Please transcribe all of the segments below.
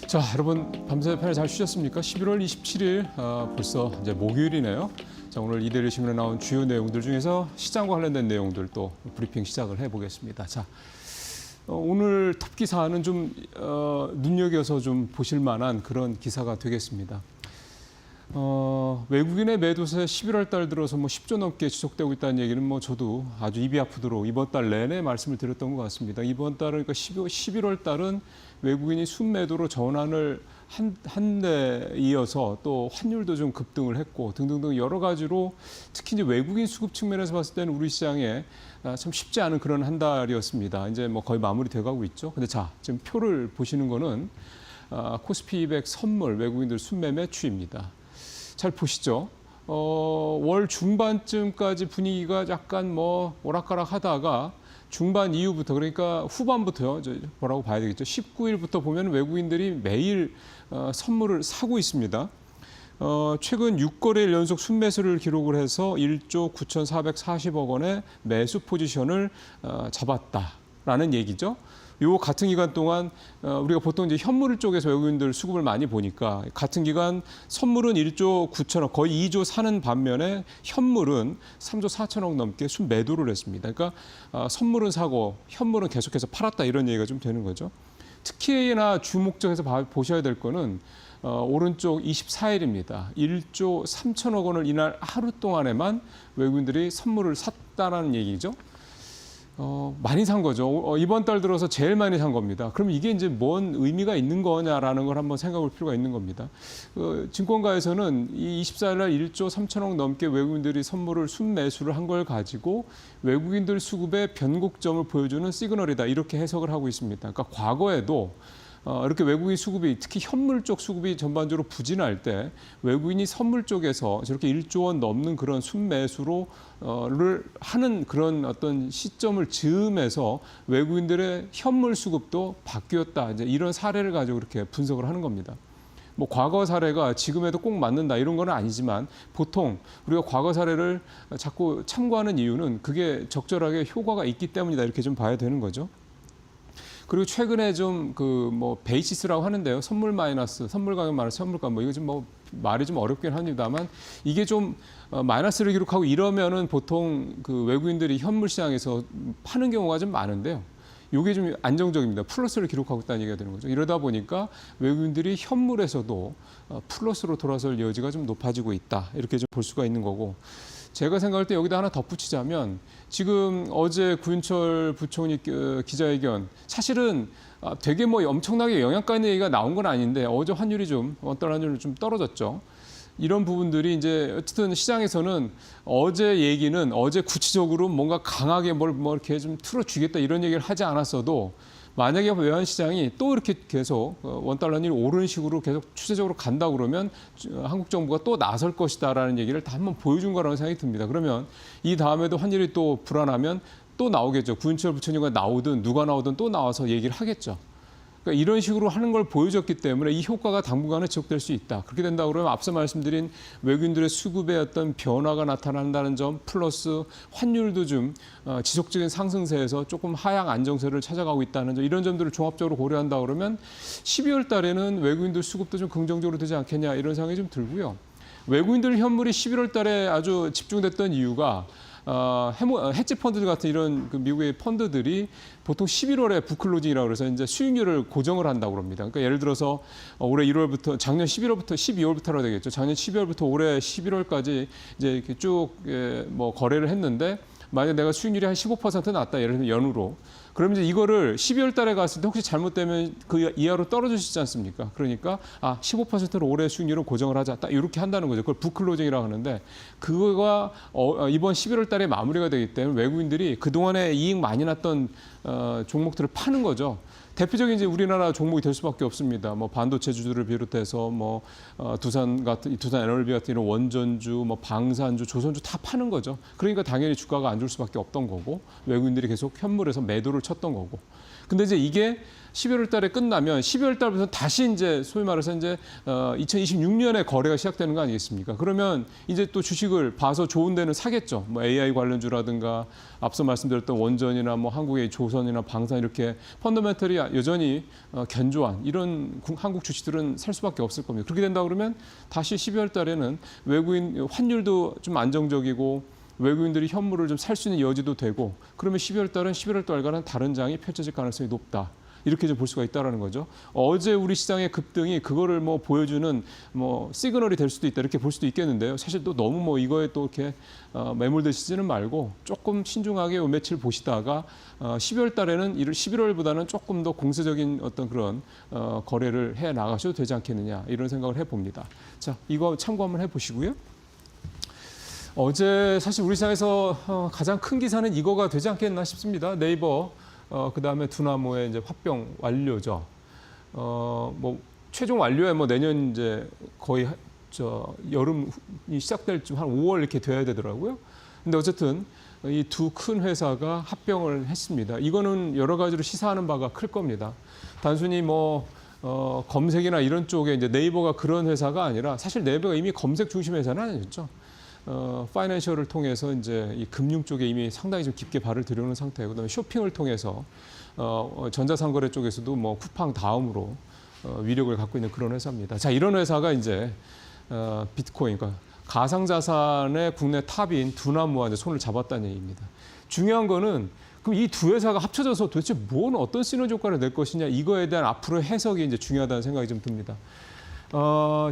자, 여러분 밤새 편히 잘 쉬셨습니까? 11월 27일 벌써 이제 목요일이네요. 자, 오늘 이데일리 신문에 나온 주요 내용들 중에서 시장과 관련된 내용들 또 브리핑 시작을 해보겠습니다. 자, 오늘 탑 기사는 좀 눈여겨서 좀 보실 만한 그런 기사가 되겠습니다. 외국인의 매도세 11월 달 들어서 10조 넘게 지속되고 있다는 얘기는 저도 아주 입이 아프도록 이번 달 내내 말씀을 드렸던 것 같습니다. 이번 달은 그러니까 11월 달은 외국인이 순매도로 전환을 한 데 이어서 또 환율도 좀 급등을 했고 등등등 여러 가지로 특히 이제 외국인 수급 측면에서 봤을 때는 우리 시장에 참 쉽지 않은 그런 한 달이었습니다. 이제 거의 마무리 돼가고 있죠. 근데 자, 지금 표를 보시는 거는 코스피 200 선물 외국인들 순매매 추이입니다. 잘 보시죠. 월 중반쯤까지 분위기가 약간 오락가락 하다가 중반 이후부터 그러니까 후반부터요. 뭐라고 봐야 되겠죠. 19일부터 보면 외국인들이 매일 선물을 사고 있습니다. 최근 6거래일 연속 순매수를 기록을 해서 1조 9,440억 원의 매수 포지션을 잡았다라는 얘기죠. 요 같은 기간 동안 우리가 보통 이제 현물 쪽에서 외국인들 수급을 많이 보니까 같은 기간 선물은 1조 9천억 거의 2조 사는 반면에 현물은 3조 4천억 넘게 순매도를 했습니다. 그러니까 선물은 사고 현물은 계속해서 팔았다 이런 얘기가 좀 되는 거죠. 특히나 주목적에서 보셔야 될 거는 오른쪽 24일입니다. 1조 3천억 원을 이날 하루 동안에만 외국인들이 선물을 샀다라는 얘기죠. 많이 산 거죠. 이번 달 들어서 제일 많이 산 겁니다. 그럼 이게 이제 뭔 의미가 있는 거냐라는 걸 한번 생각해 볼 필요가 있는 겁니다. 증권가에서는 이 24일 날 1조 3천억 넘게 외국인들이 선물을 순매수를 한 걸 가지고 외국인들 수급의 변곡점을 보여주는 시그널이다. 이렇게 해석을 하고 있습니다. 그러니까 과거에도 이렇게 외국인 수급이 특히 현물 쪽 수급이 전반적으로 부진할 때 외국인이 선물 쪽에서 저렇게 1조 원 넘는 그런 순매수를 하는 그런 어떤 시점을 즈음해서 외국인들의 현물 수급도 바뀌었다. 이제 이런 사례를 가지고 이렇게 분석을 하는 겁니다. 과거 사례가 지금에도 꼭 맞는다 이런 건 아니지만 보통 우리가 과거 사례를 자꾸 참고하는 이유는 그게 적절하게 효과가 있기 때문이다 이렇게 좀 봐야 되는 거죠. 그리고 최근에 좀 베이시스라고 하는데요. 선물 마이너스, 선물 가격 마이너스, 선물가 이거 좀 말이 좀 어렵긴 합니다만 이게 좀 마이너스를 기록하고 이러면은 보통 그 외국인들이 현물 시장에서 파는 경우가 좀 많은데요. 이게 좀 안정적입니다. 플러스를 기록하고 있다는 얘기가 되는 거죠. 이러다 보니까 외국인들이 현물에서도 플러스로 돌아설 여지가 좀 높아지고 있다. 이렇게 좀 볼 수가 있는 거고. 제가 생각할 때 여기다 하나 덧붙이자면 지금 어제 구윤철 부총리 기자회견 사실은 되게 엄청나게 영향가 있는 얘기가 나온 건 아닌데 어제 환율이 원달러 환율이 좀 떨어졌죠. 이런 부분들이 이제 어쨌든 시장에서는 어제 얘기는 어제 구체적으로 뭔가 강하게 뭘 이렇게 좀 틀어주겠다 이런 얘기를 하지 않았어도 만약에 외환시장이 또 이렇게 계속 원달러 환율이 오르는 식으로 계속 추세적으로 간다 그러면 한국 정부가 또 나설 것이다라는 얘기를 다 한번 보여준 거라는 생각이 듭니다. 그러면 이 다음에도 환율이 또 불안하면 또 나오겠죠. 구윤철 부총리가 나오든 누가 나오든 또 나와서 얘기를 하겠죠. 그러니까 이런 식으로 하는 걸 보여줬기 때문에 이 효과가 당분간은 지속될 수 있다. 그렇게 된다 그러면 앞서 말씀드린 외국인들의 수급의 어떤 변화가 나타난다는 점 플러스 환율도 좀 지속적인 상승세에서 조금 하향 안정세를 찾아가고 있다는 점 이런 점들을 종합적으로 고려한다 그러면 12월 달에는 외국인들 수급도 좀 긍정적으로 되지 않겠냐 이런 생각이 좀 들고요. 외국인들 현물이 11월 달에 아주 집중됐던 이유가 해지 펀드 같은 이런 미국의 펀드들이 보통 11월에 부클로징이라고 그래서 이제 수익률을 고정을 한다고 합니다. 그러니까 예를 들어서 올해 1월부터 작년 11월부터 12월부터라 되겠죠. 작년 12월부터 올해 11월까지 이제 이렇게 쭉 거래를 했는데 만약 내가 수익률이 한 15% 났다. 예를 들면 연으로. 그럼 이제 이거를 12월 달에 갔을 때 혹시 잘못되면 그 이하로 떨어질 수 있지 않습니까? 그러니까 15%로 올해 수익률은 고정을 하자. 딱 이렇게 한다는 거죠. 그걸 부클로징이라고 하는데 그거가 이번 11월 달에 마무리가 되기 때문에 외국인들이 그동안에 이익 많이 났던 종목들을 파는 거죠. 대표적인 이제 우리나라 종목이 될 수밖에 없습니다. 반도체주들을 비롯해서 두산 에너비 같은 이런 원전주, 방산주, 조선주 다 파는 거죠. 그러니까 당연히 주가가 안 줄 수밖에 없던 거고 외국인들이 계속 현물에서 매도를 쳤던 거고. 근데 이제 이게 11월 달에 끝나면 12월 달부터 다시 이제 소위 말해서 이제 2026년에 거래가 시작되는 거 아니겠습니까? 그러면 이제 또 주식을 봐서 좋은 데는 사겠죠. 뭐 AI 관련주라든가 앞서 말씀드렸던 원전이나 뭐 한국의 조선이나 방산 이렇게 펀더멘털이 여전히 견조한 이런 한국 주식들은 살 수밖에 없을 겁니다. 그렇게 된다 그러면 다시 12월 달에는 외국인 환율도 좀 안정적이고 외국인들이 현물을 좀 살 수 있는 여지도 되고 그러면 12월 달은 11월 달과는 다른 장이 펼쳐질 가능성이 높다. 이렇게 좀 볼 수가 있다라는 거죠. 어제 우리 시장의 급등이 그거를 뭐 보여주는 뭐 시그널이 될 수도 있다 이렇게 볼 수도 있겠는데요. 사실 또 너무 뭐 이거에 또 이렇게 매몰되시지는 말고 조금 신중하게 요 며칠 보시다가 12월 달에는 11월보다는 조금 더 공세적인 어떤 그런 거래를 해 나가셔도 되지 않겠느냐 이런 생각을 해봅니다. 자, 이거 참고 한번 해보시고요. 어제 사실 우리 시장에서 가장 큰 기사는 이거가 되지 않겠나 싶습니다. 네이버 그다음에 두나무의 이제 합병 완료죠. 뭐 최종 완료에 뭐 내년 이제 거의 여름이 시작될 쯤 한 5월 이렇게 돼야 되더라고요. 근데 어쨌든 이 두 큰 회사가 합병을 했습니다. 이거는 여러 가지로 시사하는 바가 클 겁니다. 단순히 뭐 검색이나 이런 쪽에 이제 네이버가 그런 회사가 아니라 사실 네이버가 이미 검색 중심 회사는 아니었죠. 파이낸셜을 통해서 이제 이 금융 쪽에 이미 상당히 좀 깊게 발을 들여놓은 상태고, 그다음에 쇼핑을 통해서 전자상거래 쪽에서도 뭐 쿠팡 다음으로 위력을 갖고 있는 그런 회사입니다. 자, 이런 회사가 이제 비트코인, 그러니까 가상자산의 국내 탑인 두나무와 이제 손을 잡았다는 얘기입니다. 중요한 거는 그럼 이 두 회사가 합쳐져서 도대체 뭔 어떤 시너지 효과를 낼 것이냐, 이거에 대한 앞으로의 해석이 이제 중요하다는 생각이 좀 듭니다.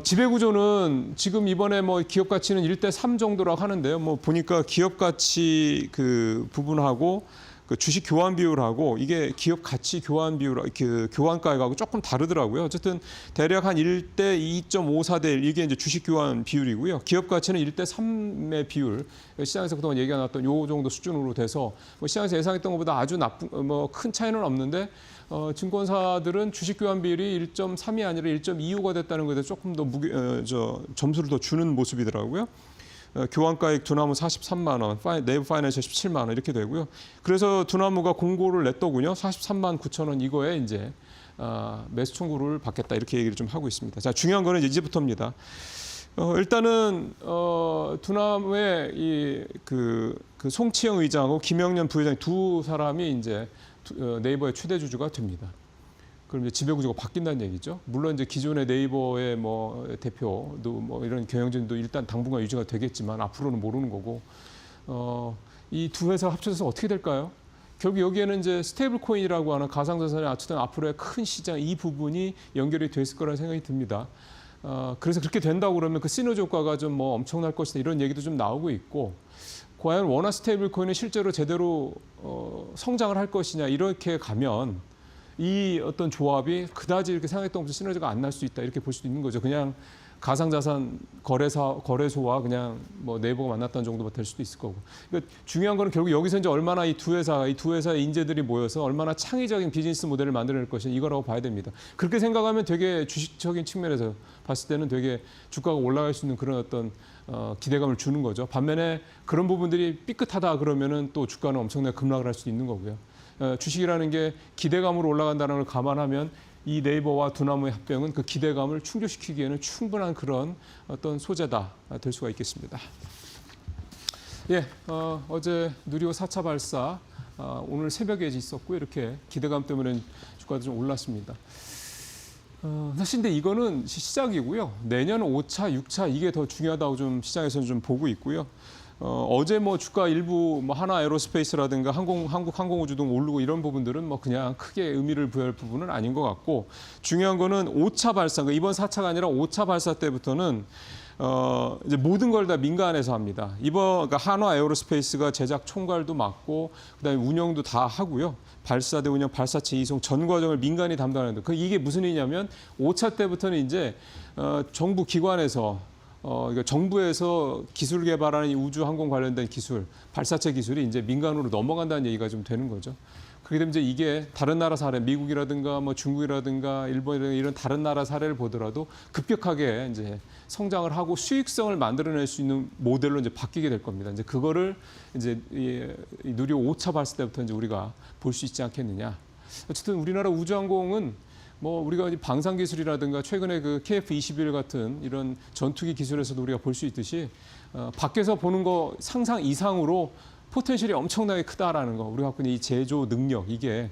지배구조는 지금 이번에 뭐 기업 가치는 1대3 정도라고 하는데요. 뭐 보니까 기업 가치 그 부분하고 그 주식 교환 비율하고 이게 기업 가치 교환 비율, 그 교환가액하고 조금 다르더라고요. 어쨌든 대략 한 1대 2.54대 1 이게 이제 주식 교환 비율이고요. 기업 가치는 1대 3의 비율. 시장에서 그동안 얘기가 나왔던 요 정도 수준으로 돼서 뭐 시장에서 예상했던 것보다 아주 나쁜 뭐 큰 차이는 없는데 증권사들은 주식 교환 비율이 1.3이 아니라 1.25가 됐다는 것에 조금 더 점수를 더 주는 모습이더라고요. 교환가액 두나무 43만 원, 네이버 파이낸셜 17만 원 이렇게 되고요. 그래서 두나무가 공고를 냈더군요. 43만 9천 원 이거에 이제 매수 청구를 받겠다 이렇게 얘기를 좀 하고 있습니다. 자, 중요한 거는 이제부터입니다. 일단은 두나무의 그 송치영 의장하고 김영년 부회장 두 사람이 이제 네이버의 최대 주주가 됩니다. 그럼 이제 지배구조가 바뀐다는 얘기죠. 물론 이제 기존의 네이버의 뭐 대표도 뭐 이런 경영진도 일단 당분간 유지가 되겠지만 앞으로는 모르는 거고, 이 두 회사 합쳐져서 어떻게 될까요? 결국 여기에는 이제 스테이블 코인이라고 하는 가상자산의 어쨌든 앞으로의 큰 시장 이 부분이 연결이 됐을 거라는 생각이 듭니다. 그래서 그렇게 된다고 그러면 그 시너지 효과가 좀 뭐 엄청날 것이다 이런 얘기도 좀 나오고 있고, 과연 원화 스테이블 코인이 실제로 제대로 성장을 할 것이냐 이렇게 가면 이 어떤 조합이 그다지 이렇게 생각했던 것보다 시너지가 안 날 수 있다 이렇게 볼 수도 있는 거죠. 그냥 가상자산 거래소와 그냥 뭐 네이버가 만났다는 정도가 될 수도 있을 거고. 그러니까 중요한 거는 결국 여기서 이제 얼마나 이 두 회사의 인재들이 모여서 얼마나 창의적인 비즈니스 모델을 만들어낼 것이냐 이거라고 봐야 됩니다. 그렇게 생각하면 되게 주식적인 측면에서 봤을 때는 되게 주가가 올라갈 수 있는 그런 어떤 기대감을 주는 거죠. 반면에 그런 부분들이 삐끗하다 그러면은 또 주가는 엄청나게 급락을 할 수도 있는 거고요. 주식이라는 게 기대감으로 올라간다는 걸 감안하면 이 네이버와 두나무의 합병은 그 기대감을 충족시키기에는 충분한 그런 어떤 소재다 될 수가 있겠습니다. 예, 어제 누리호 4차 발사 오늘 새벽에 있었고 이렇게 기대감 때문에 주가도 좀 올랐습니다. 사실 근데 이거는 시작이고요. 내년 5차, 6차 이게 더 중요하다고 좀 시장에서는 좀 보고 있고요. 어제 뭐 주가 일부 뭐 하나 에어로스페이스라든가 한국 항공우주 등 오르고 이런 부분들은 뭐 그냥 크게 의미를 부여할 부분은 아닌 것 같고, 중요한 거는 5차 발사, 그러니까 이번 4차가 아니라 5차 발사 때부터는 이제 모든 걸 다 민간에서 합니다. 그러니까 한화 에어로스페이스가 제작 총괄도 맡고 그다음에 운영도 다 하고요. 발사대 운영, 발사체 이송 전 과정을 민간이 담당하는데 이게 무슨 의미냐면 5차 때부터는 이제 정부 기관에서 그러니까 정부에서 기술 개발하는 우주 항공 관련된 기술, 발사체 기술이 이제 민간으로 넘어간다는 얘기가 좀 되는 거죠. 그렇게 되면 이제 이게 다른 나라 사례, 미국이라든가 뭐 중국이라든가 일본이라든가 이런 다른 나라 사례를 보더라도 급격하게 이제 성장을 하고 수익성을 만들어낼 수 있는 모델로 이제 바뀌게 될 겁니다. 이제 그거를 이제 이 누리호 5차 발사 때부터 이제 우리가 볼 수 있지 않겠느냐. 어쨌든 우리나라 우주항공은 뭐 우리가 방산 기술이라든가 최근에 그 KF-21 같은 이런 전투기 기술에서도 우리가 볼 수 있듯이 밖에서 보는 거 상상 이상으로 포텐셜이 엄청나게 크다라는 거, 우리가 갖고 있는 이 제조 능력, 이게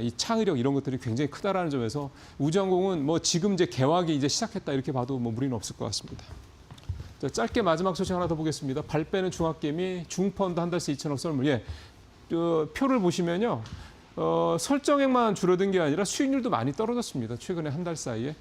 이 창의력 이런 것들이 굉장히 크다라는 점에서 우주항공은 뭐 지금 이제 개화기 이제 시작했다 이렇게 봐도 뭐 무리는 없을 것 같습니다. 자, 짧게 마지막 소식 하나 더 보겠습니다. 발 빼는 중학개미 중펀드 한 달새 2천억 썰물. 예, 표를 보시면요. 설정액만 줄어든 게 아니라 수익률도 많이 떨어졌습니다. 최근에 한 달 사이에.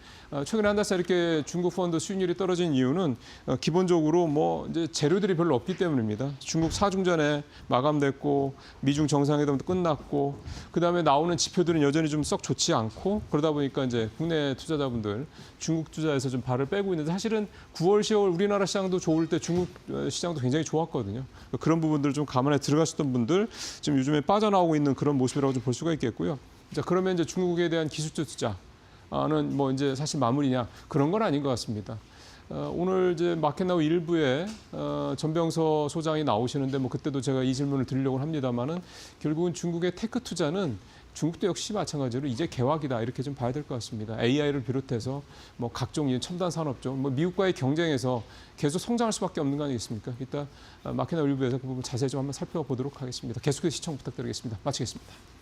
최근에 한 달 사이에 이렇게 중국 펀드 수익률이 떨어진 이유는 기본적으로 뭐 이제 재료들이 별로 없기 때문입니다. 중국 사중전에 마감됐고 미중 정상회담도 끝났고 그다음에 나오는 지표들은 여전히 좀 썩 좋지 않고 그러다 보니까 이제 국내 투자자분들 중국 투자에서 좀 발을 빼고 있는데 사실은 9월, 10월 우리나라 시장도 좋을 때 중국 시장도 굉장히 좋았거든요. 그런 부분들 좀 감안해 들어가셨던 분들 지금 요즘에 빠져나오고 있는 그런 모습이라고 좀 볼 수가 있겠고요. 자, 그러면 이제 중국에 대한 기술적 투자는 뭐 이제 사실 마무리냐 그런 건 아닌 것 같습니다. 오늘 이제 마켓나우 일부에 전병서 소장이 나오시는데 뭐 그때도 제가 이 질문을 드리려고 합니다만은 결국은 중국의 테크 투자는 중국도 역시 마찬가지로 이제 개화기다 이렇게 좀 봐야 될 것 같습니다. AI를 비롯해서 뭐 각종 첨단 산업종, 뭐 미국과의 경쟁에서 계속 성장할 수밖에 없는 거 아니겠습니까? 이따 마켓나우 일부에서 그 부분 자세히 좀 한번 살펴보도록 하겠습니다. 계속해서 시청 부탁드리겠습니다. 마치겠습니다.